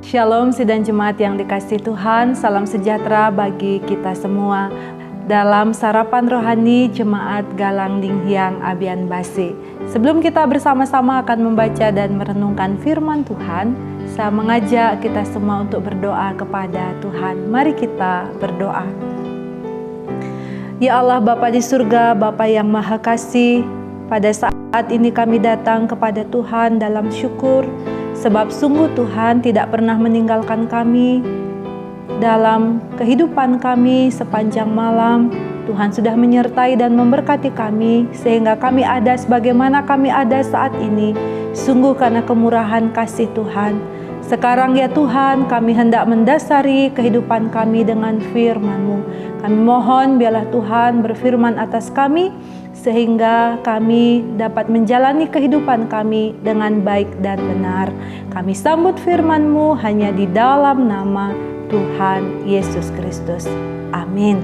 Shalom sidang jemaat yang dikasihi Tuhan, salam sejahtera bagi kita semua. Dalam sarapan rohani Jemaat Galang Dinghyang Abian Base. Sebelum kita bersama-sama akan membaca dan merenungkan firman Tuhan, saya mengajak kita semua untuk berdoa kepada Tuhan. Mari kita berdoa. Ya Allah Bapa di surga, Bapa yang Maha Kasih, pada saat ini kami datang kepada Tuhan dalam syukur, sebab sungguh Tuhan tidak pernah meninggalkan kami dalam kehidupan kami sepanjang malam. Tuhan sudah menyertai dan memberkati kami sehingga kami ada sebagaimana kami ada saat ini. Sungguh karena kemurahan kasih Tuhan. Sekarang ya Tuhan, kami hendak mendasari kehidupan kami dengan firman-Mu. Kami mohon biarlah Tuhan berfirman atas kami sehingga kami dapat menjalani kehidupan kami dengan baik dan benar. Kami sambut firman-Mu hanya di dalam nama Tuhan Yesus Kristus. Amin.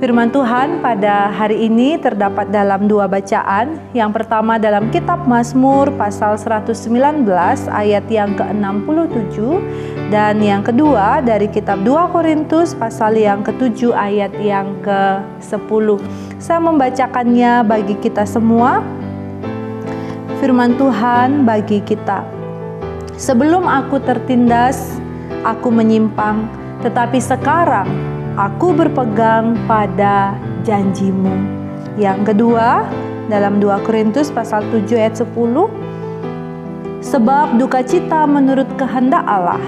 Firman Tuhan pada hari ini terdapat dalam dua bacaan. Yang pertama dalam kitab Mazmur pasal 119 ayat yang ke-67 dan yang kedua dari kitab 2 Korintus pasal yang ke-7 ayat yang ke-10. Saya membacakannya bagi kita semua. Firman Tuhan bagi kita. Sebelum aku tertindas, aku menyimpang, tetapi sekarang aku berpegang pada janji-Mu. Yang kedua, dalam 2 Korintus pasal 7 ayat 10. Sebab duka cita menurut kehendak Allah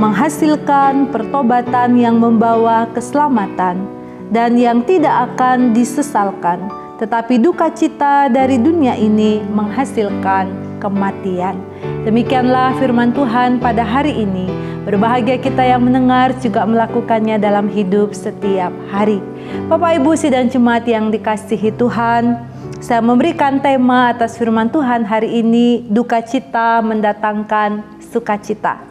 menghasilkan pertobatan yang membawa keselamatan dan yang tidak akan disesalkan. Tetapi duka cita dari dunia ini menghasilkan kematian. Demikianlah firman Tuhan pada hari ini. Berbahagia kita yang mendengar juga melakukannya dalam hidup setiap hari. Bapak Ibu sidang jemaat yang dikasihi Tuhan, saya memberikan tema atas firman Tuhan hari ini, duka cita mendatangkan sukacita.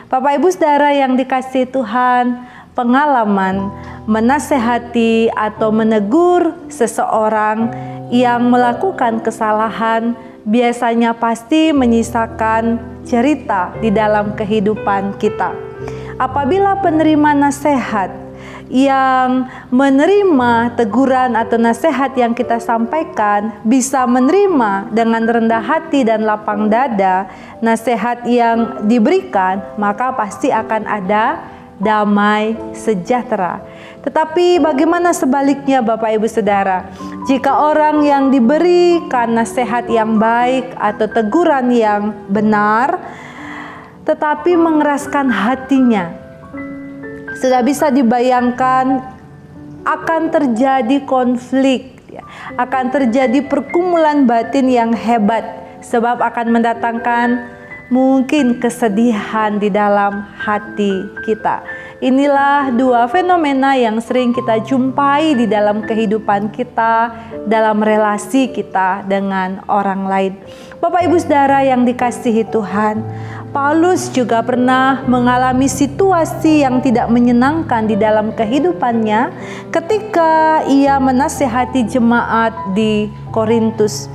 Bapak Ibu saudara yang dikasihi Tuhan, pengalaman menasehati atau menegur seseorang yang melakukan kesalahan biasanya pasti menyisakan cerita di dalam kehidupan kita. Apabila penerima nasihat yang menerima teguran atau nasihat yang kita sampaikan bisa menerima dengan rendah hati dan lapang dada nasihat yang diberikan, maka pasti akan ada damai sejahtera. Tetapi bagaimana sebaliknya Bapak Ibu Saudara? Jika orang yang diberikan nasihat yang baik atau teguran yang benar, tetapi mengeraskan hatinya, sudah bisa dibayangkan akan terjadi konflik, akan terjadi pergumulan batin yang hebat, sebab akan mendatangkan mungkin kesedihan di dalam hati kita. Inilah dua fenomena yang sering kita jumpai di dalam kehidupan kita, dalam relasi kita dengan orang lain. Bapak Ibu Saudara yang dikasihi Tuhan, Paulus juga pernah mengalami situasi yang tidak menyenangkan di dalam kehidupannya ketika ia menasihati jemaat di Korintus.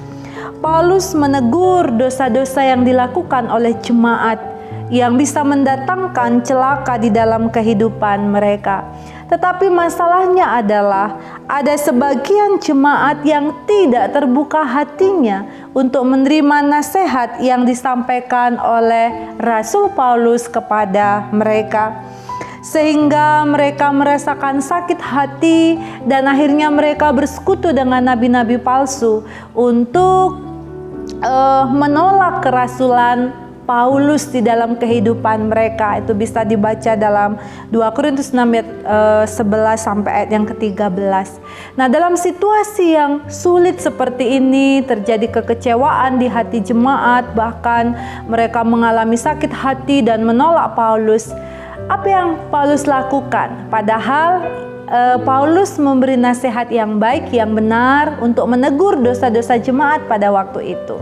Paulus menegur dosa-dosa yang dilakukan oleh jemaat yang bisa mendatangkan celaka di dalam kehidupan mereka. Tetapi masalahnya adalah ada sebagian jemaat yang tidak terbuka hatinya untuk menerima nasihat yang disampaikan oleh Rasul Paulus kepada mereka. Sehingga mereka merasakan sakit hati dan akhirnya mereka bersekutu dengan nabi-nabi palsu untuk menolak kerasulan Paulus di dalam kehidupan mereka. Itu bisa dibaca dalam 2 Korintus 6 ayat 11 sampai ayat yang ke-13. Nah, dalam situasi yang sulit seperti ini terjadi kekecewaan di hati jemaat, bahkan mereka mengalami sakit hati dan menolak Paulus. Apa yang Paulus lakukan? Padahal Paulus memberi nasihat yang baik, yang benar untuk menegur dosa-dosa jemaat pada waktu itu.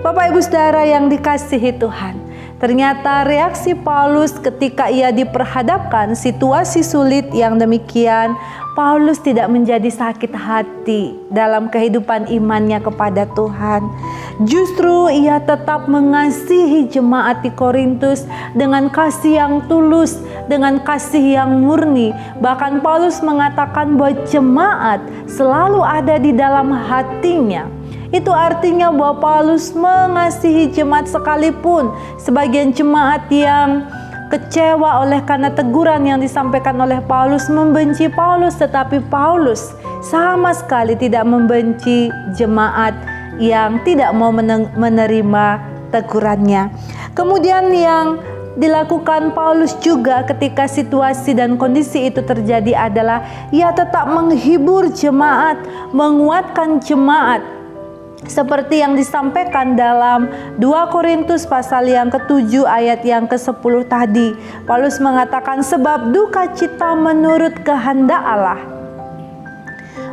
Bapak Ibu Saudara yang dikasihi Tuhan, ternyata reaksi Paulus ketika ia diperhadapkan situasi sulit yang demikian, Paulus tidak menjadi sakit hati dalam kehidupan imannya kepada Tuhan. Justru ia tetap mengasihi jemaat di Korintus dengan kasih yang tulus, dengan kasih yang murni. Bahkan Paulus mengatakan bahwa jemaat selalu ada di dalam hatinya. Itu artinya bahwa Paulus mengasihi jemaat, sekalipun sebagian jemaat yang kecewa oleh karena teguran yang disampaikan oleh Paulus, membenci Paulus, tetapi Paulus sama sekali tidak membenci jemaat yang tidak mau menerima tegurannya. Kemudian yang dilakukan Paulus juga ketika situasi dan kondisi itu terjadi adalah ia tetap menghibur jemaat, menguatkan jemaat. Seperti yang disampaikan dalam 2 Korintus pasal yang ke-7 ayat yang ke-10 tadi. Paulus mengatakan, sebab duka cita menurut kehendak Allah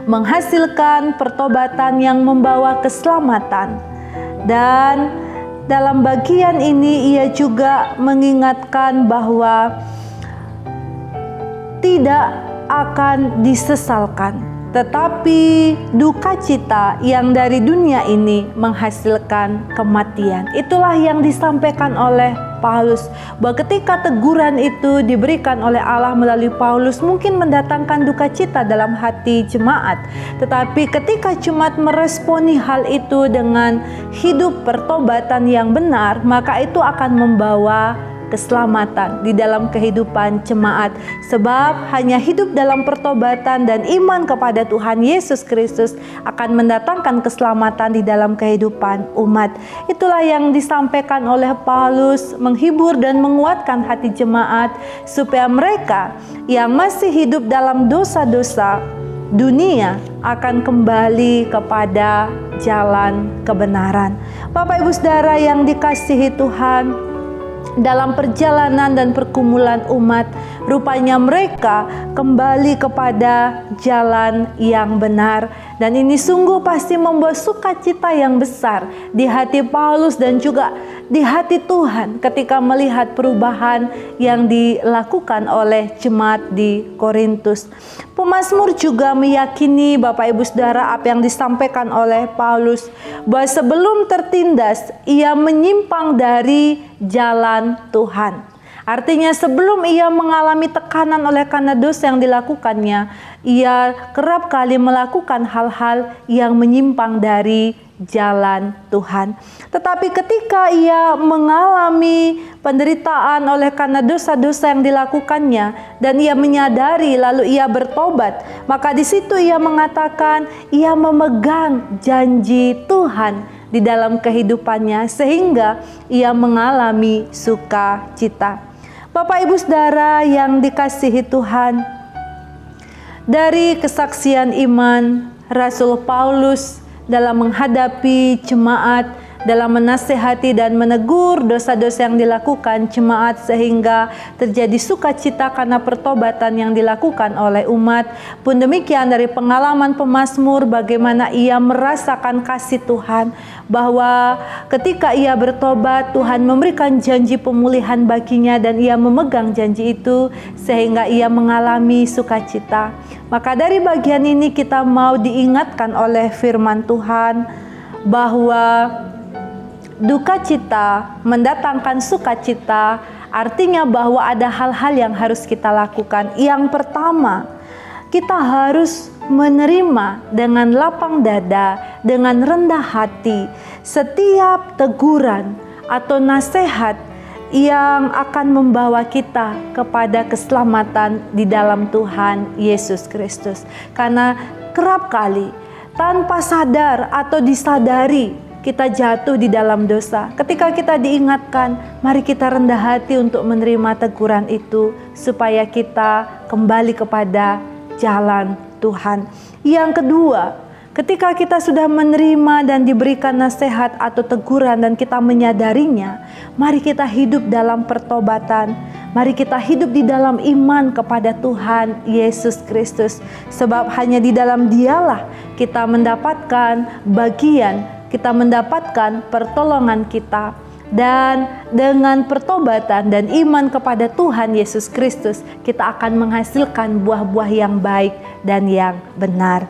menghasilkan pertobatan yang membawa keselamatan. Dan dalam bagian ini ia juga mengingatkan bahwa tidak akan disesalkan, tetapi duka cita yang dari dunia ini menghasilkan kematian. Itulah yang disampaikan oleh Paulus, bahwa ketika teguran itu diberikan oleh Allah melalui Paulus mungkin mendatangkan duka cita dalam hati jemaat, tetapi ketika jemaat meresponi hal itu dengan hidup pertobatan yang benar, maka itu akan membawa keselamatan di dalam kehidupan jemaat. Sebab hanya hidup dalam pertobatan dan iman kepada Tuhan Yesus Kristus akan mendatangkan keselamatan di dalam kehidupan umat. Itulah yang disampaikan oleh Paulus, menghibur dan menguatkan hati jemaat supaya mereka yang masih hidup dalam dosa-dosa dunia akan kembali kepada jalan kebenaran. Bapak Ibu Saudara yang dikasihi Tuhan, dalam perjalanan dan pergumulan umat, rupanya mereka kembali kepada jalan yang benar. Dan ini sungguh pasti membawa sukacita yang besar di hati Paulus dan juga di hati Tuhan ketika melihat perubahan yang dilakukan oleh jemaat di Korintus. Pemazmur juga meyakini, Bapak Ibu Saudara, apa yang disampaikan oleh Paulus, bahwa sebelum tertindas ia menyimpang dari jalan Tuhan. Artinya sebelum ia mengalami tekanan oleh karena dosa yang dilakukannya, ia kerap kali melakukan hal-hal yang menyimpang dari jalan Tuhan. Tetapi ketika ia mengalami penderitaan oleh karena dosa-dosa yang dilakukannya dan ia menyadari lalu ia bertobat, maka di situ ia mengatakan ia memegang janji Tuhan di dalam kehidupannya sehingga ia mengalami sukacita. Bapak Ibu Saudara yang dikasihi Tuhan, dari kesaksian iman Rasul Paulus dalam menghadapi jemaat, dalam menasehati dan menegur dosa-dosa yang dilakukan jemaat sehingga terjadi sukacita karena pertobatan yang dilakukan oleh umat. Pun demikian dari pengalaman pemazmur bagaimana ia merasakan kasih Tuhan, bahwa ketika ia bertobat Tuhan memberikan janji pemulihan baginya dan ia memegang janji itu sehingga ia mengalami sukacita. Maka dari bagian ini kita mau diingatkan oleh firman Tuhan bahwa duka cita mendatangkan sukacita, artinya bahwa ada hal-hal yang harus kita lakukan. Yang pertama, kita harus menerima dengan lapang dada, dengan rendah hati setiap teguran atau nasihat yang akan membawa kita kepada keselamatan di dalam Tuhan Yesus Kristus. Karena kerap kali tanpa sadar atau disadari kita jatuh di dalam dosa. Ketika kita diingatkan, mari kita rendah hati untuk menerima teguran itu supaya kita kembali kepada jalan Tuhan. Yang kedua, ketika kita sudah menerima dan diberikan nasihat atau teguran dan kita menyadarinya, mari kita hidup dalam pertobatan. Mari kita hidup di dalam iman kepada Tuhan Yesus Kristus. Sebab hanya di dalam Dialah kita mendapatkan bagian, kita mendapatkan pertolongan kita. Dan dengan pertobatan dan iman kepada Tuhan Yesus Kristus, kita akan menghasilkan buah-buah yang baik dan yang benar.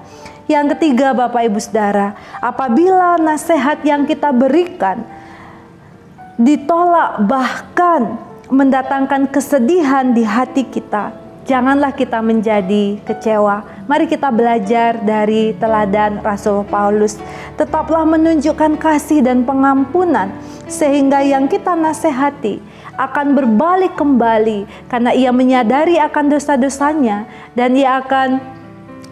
Yang ketiga, Bapak Ibu Saudara, apabila nasihat yang kita berikan ditolak, bahkan mendatangkan kesedihan di hati kita, janganlah kita menjadi kecewa. Mari kita belajar dari teladan Rasul Paulus. Tetaplah menunjukkan kasih dan pengampunan, sehingga yang kita nasihati akan berbalik kembali karena ia menyadari akan dosa-dosanya, dan ia akan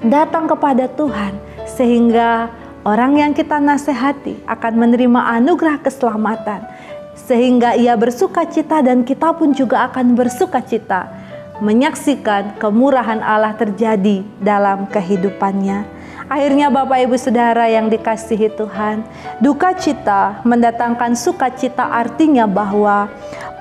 datang kepada Tuhan, sehingga orang yang kita nasihati akan menerima anugerah keselamatan, sehingga ia bersukacita dan kita pun juga akan bersukacita menyaksikan kemurahan Allah terjadi dalam kehidupannya. Akhirnya Bapak Ibu Saudara yang dikasihi Tuhan, duka cita mendatangkan sukacita, artinya bahwa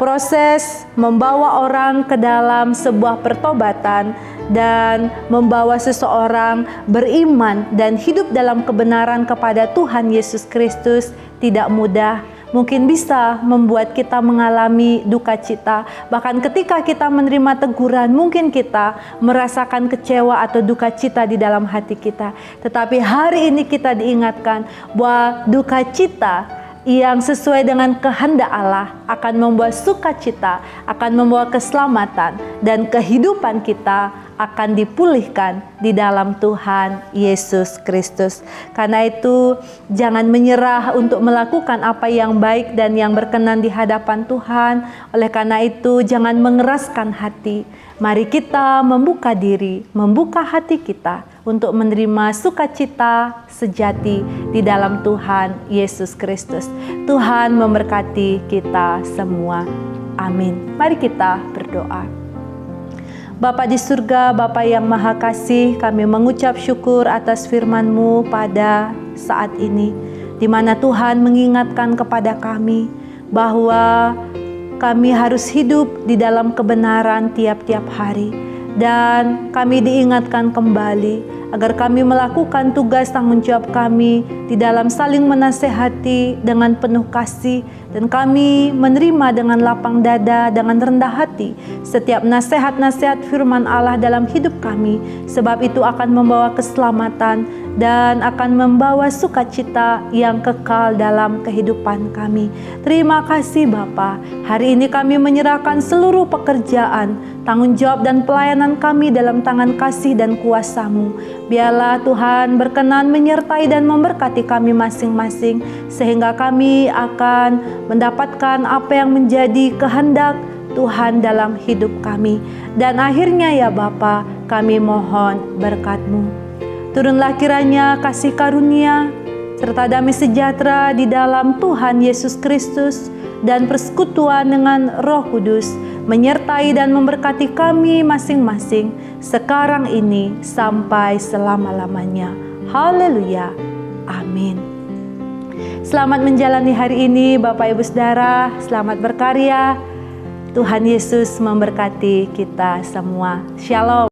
proses membawa orang ke dalam sebuah pertobatan dan membawa seseorang beriman dan hidup dalam kebenaran kepada Tuhan Yesus Kristus tidak mudah. Mungkin bisa membuat kita mengalami duka cita. Bahkan ketika kita menerima teguran, mungkin kita merasakan kecewa atau duka cita di dalam hati kita. Tetapi hari ini kita diingatkan bahwa duka cita yang sesuai dengan kehendak Allah akan membawa sukacita, akan membawa keselamatan, dan kehidupan kita akan dipulihkan di dalam Tuhan Yesus Kristus. Karena itu jangan menyerah untuk melakukan apa yang baik dan yang berkenan di hadapan Tuhan. Oleh karena itu jangan mengeraskan hati. Mari kita membuka diri, membuka hati kita untuk menerima sukacita sejati di dalam Tuhan Yesus Kristus. Tuhan memberkati kita semua. Amin. Mari kita berdoa. Bapa di surga, Bapa yang Maha Kasih, kami mengucap syukur atas firman-Mu pada saat ini, di mana Tuhan mengingatkan kepada kami bahwa kami harus hidup di dalam kebenaran tiap-tiap hari. Dan kami diingatkan kembali agar kami melakukan tugas tanggung jawab kami di dalam saling menasehati dengan penuh kasih, dan kami menerima dengan lapang dada, dengan rendah hati setiap nasihat-nasihat firman Allah dalam hidup kami, sebab itu akan membawa keselamatan dan akan membawa sukacita yang kekal dalam kehidupan kami. Terima kasih Bapa. Hari ini kami menyerahkan seluruh pekerjaan, tanggung jawab dan pelayanan kami dalam tangan kasih dan kuasa-Mu. Biarlah Tuhan berkenan menyertai dan memberkati kami masing-masing, sehingga kami akan mendapatkan apa yang menjadi kehendak Tuhan dalam hidup kami. Dan akhirnya ya Bapa, kami mohon berkat-Mu. Turunlah kiranya kasih karunia serta damai sejahtera di dalam Tuhan Yesus Kristus dan persekutuan dengan Roh Kudus menyertai dan memberkati kami masing-masing sekarang ini sampai selama-lamanya. Haleluya. Amin. Selamat menjalani hari ini Bapak Ibu Saudara, selamat berkarya. Tuhan Yesus memberkati kita semua. Shalom.